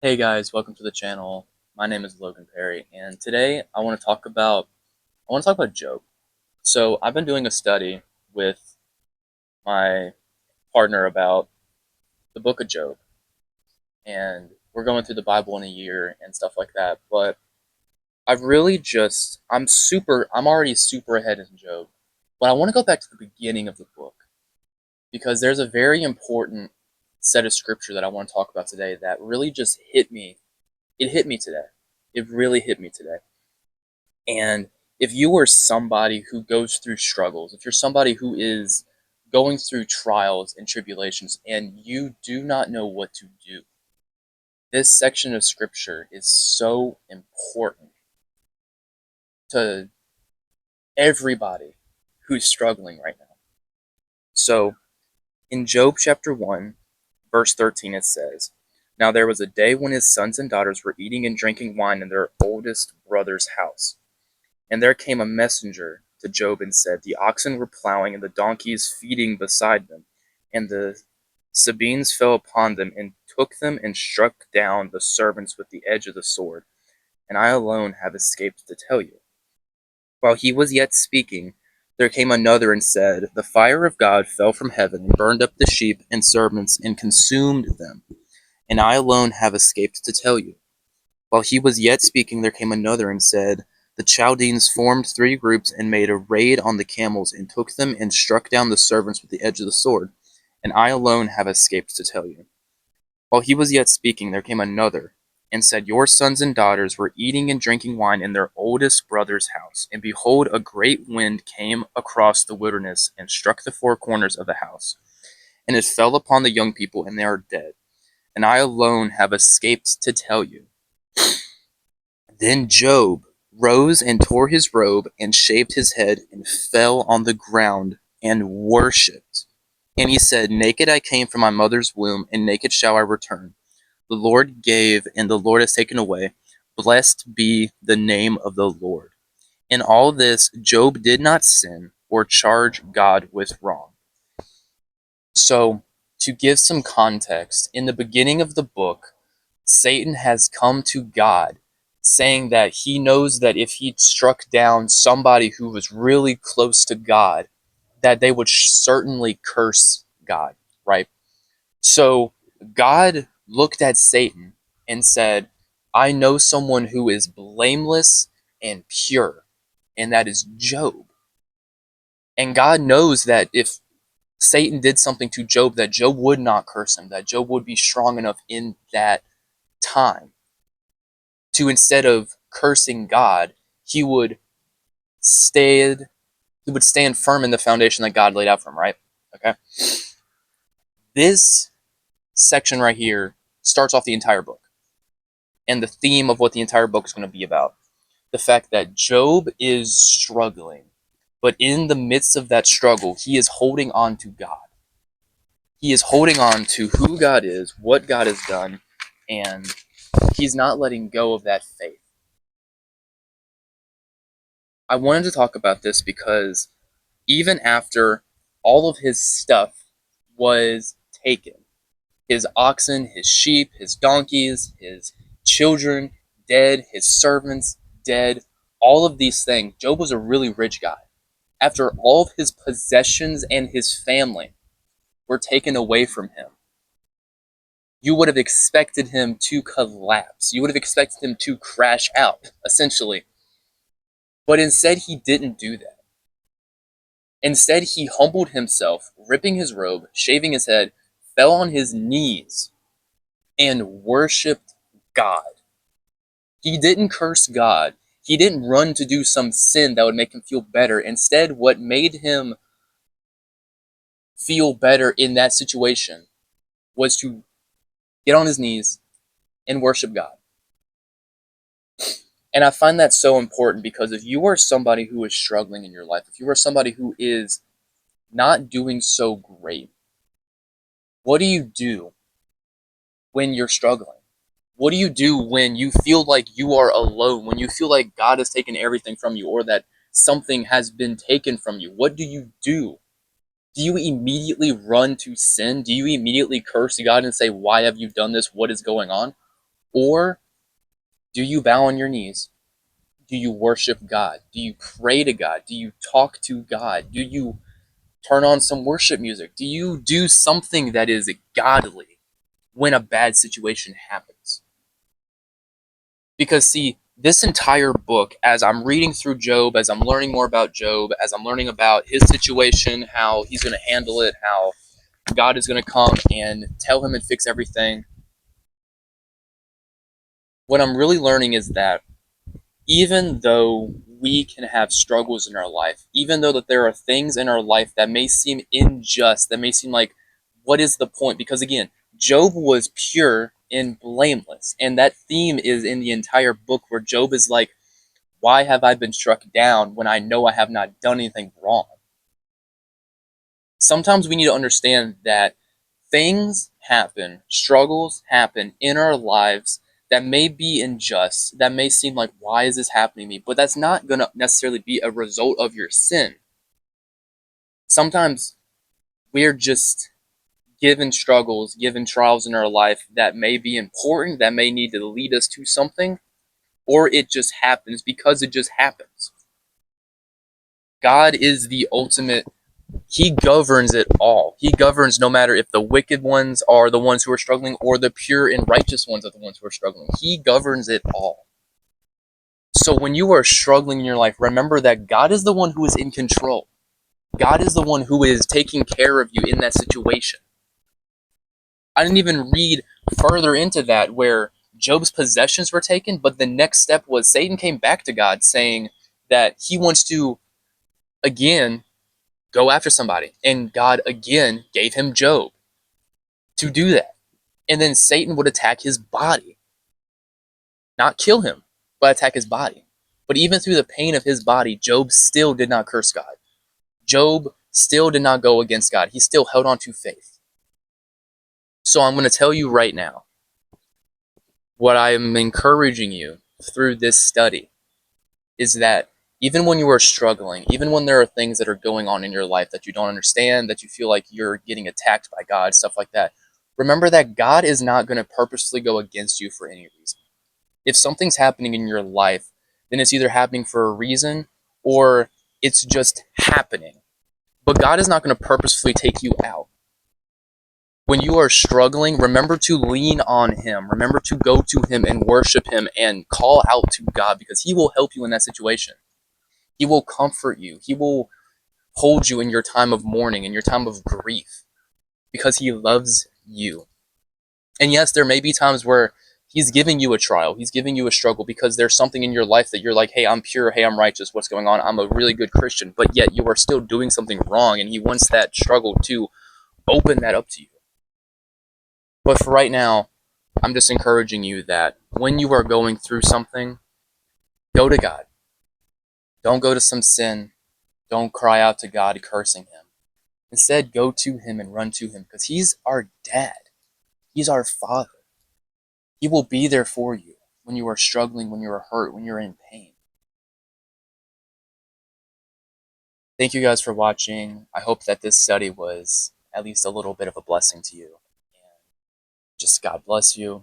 Hey guys, welcome to the channel. My name is Logan Perry, and today I want to talk about Job. So I've been doing a study with my partner about the book of Job, and we're going through the Bible in a year and stuff like that. But I've really just I'm already super ahead in Job, but I want to go back to the beginning of the book because there's a very important set of scripture that I want to talk about today that really just hit me. It hit me today. It really hit me today. And if you are somebody who goes through struggles, if you're somebody who is going through trials and tribulations and you do not know what to do, this section of scripture is so important to everybody who's struggling right now. So in Job chapter 1, verse 13, it says, "Now there was a day when his sons and daughters were eating and drinking wine in their oldest brother's house. And there came a messenger to Job and said, The oxen were plowing, and the donkeys feeding beside them. And the Sabines fell upon them, and took them, and struck down the servants with the edge of the sword. And I alone have escaped to tell you. While he was yet speaking, there came another and said, The fire of God fell from heaven, and burned up the sheep and servants, and consumed them. And I alone have escaped to tell you. While he was yet speaking, there came another and said, The Chaldeans formed three groups and made a raid on the camels and took them and struck down the servants with the edge of the sword, and I alone have escaped to tell you. While he was yet speaking, there came another and said, Your sons and daughters were eating and drinking wine in their oldest brother's house, and behold, a great wind came across the wilderness and struck the four corners of the house, and it fell upon the young people, and they are dead, and I alone have escaped to tell you. Then Job rose and tore his robe and shaved his head and fell on the ground and worshipped. And he said, Naked I came from my mother's womb, and naked shall I return. The Lord gave, and the Lord has taken away. Blessed be the name of the Lord. In all this, Job did not sin or charge God with wrong. So, to give some context, in the beginning of the book, Satan has come to God saying that he knows that if he struck down somebody who was really close to God, that they would certainly curse God, right? So God looked at Satan and said, I know someone who is blameless and pure, and that is Job. And God knows that if Satan did something to Job, that Job would not curse him, that Job would be strong enough in that time to, instead of cursing God, he would stand he would stand firm in the foundation that God laid out for him, right? Okay. This section right here starts off the entire book and the theme of what the entire book is going to be about. The fact that Job is struggling, but in the midst of that struggle, he is holding on to God. He is holding on to who God is, what God has done, and he's not letting go of that faith. I wanted to talk about this because even after all of his stuff was taken, his oxen, his sheep, his donkeys, his children dead, his servants dead, all of these things, Job was a really rich guy. After all of his possessions and his family were taken away from him, you would have expected him to collapse. You would have expected him to crash out, essentially. But instead, he didn't do that. Instead, he humbled himself, ripping his robe, shaving his head, fell on his knees, and worshiped God. He didn't curse God. He didn't run to do some sin that would make him feel better. Instead, what made him feel better in that situation was to get on his knees and worship God. And I find that so important because if you are somebody who is struggling in your life, if you are somebody who is not doing so great, what do you do when you're struggling? What do you do when you feel like you are alone, when you feel like God has taken everything from you or that something has been taken from you? What do you do? Do you immediately run to sin? Do you immediately curse God and say, Why have you done this? What is going on? Or do you bow on your knees? Do you worship God? Do you pray to God? Do you talk to God? Do you turn on some worship music? Do you do something that is godly when a bad situation happens? Because, see, this entire book, as I'm reading through Job, as I'm learning more about Job, as I'm learning about his situation, how he's going to handle it, how God is going to come and tell him and fix everything, what I'm really learning is that even though we can have struggles in our life, even though that there are things in our life that may seem unjust, that may seem like, what is the point? Because again, Job was pure and blameless. And that theme is in the entire book where Job is like, why have I been struck down when I know I have not done anything wrong? Sometimes we need to understand that things happen, struggles happen in our lives that may be unjust, that may seem like, why is this happening to me? But that's not going to necessarily be a result of your sin. Sometimes we're just given struggles, given trials in our life that may be important, that may need to lead us to something, or it just happens because it just happens. God is the ultimate. He governs it all. He governs no matter if the wicked ones are the ones who are struggling or the pure and righteous ones are the ones who are struggling. He governs it all. So when you are struggling in your life, remember that God is the one who is in control. God is the one who is taking care of you in that situation. I didn't even read further into that where Job's possessions were taken, but the next step was Satan came back to God saying that he wants to, again, go after somebody. And God again gave him Job to do that. And then Satan would attack his body, not kill him, but attack his body. But even through the pain of his body, Job still did not curse God. Job still did not go against God. He still held on to faith. So I'm going to tell you right now what I am encouraging you through this study is that even when you are struggling, even when there are things that are going on in your life that you don't understand, that you feel like you're getting attacked by God, stuff like that, remember that God is not going to purposely go against you for any reason. If something's happening in your life, then it's either happening for a reason or it's just happening. But God is not going to purposefully take you out. When you are struggling, remember to lean on Him. Remember to go to Him and worship Him and call out to God because He will help you in that situation. He will comfort you. He will hold you in your time of mourning, in your time of grief, because He loves you. And yes, there may be times where He's giving you a trial, He's giving you a struggle because there's something in your life that you're like, hey, I'm pure, hey, I'm righteous, what's going on? I'm a really good Christian, but yet you are still doing something wrong, and He wants that struggle to open that up to you. But for right now, I'm just encouraging you that when you are going through something, go to God. Don't go to some sin. Don't cry out to God cursing Him. Instead, go to Him and run to Him because He's our dad. He's our Father. He will be there for you when you are struggling, when you are hurt, when you're in pain. Thank you guys for watching. I hope that this study was at least a little bit of a blessing to you. And just God bless you.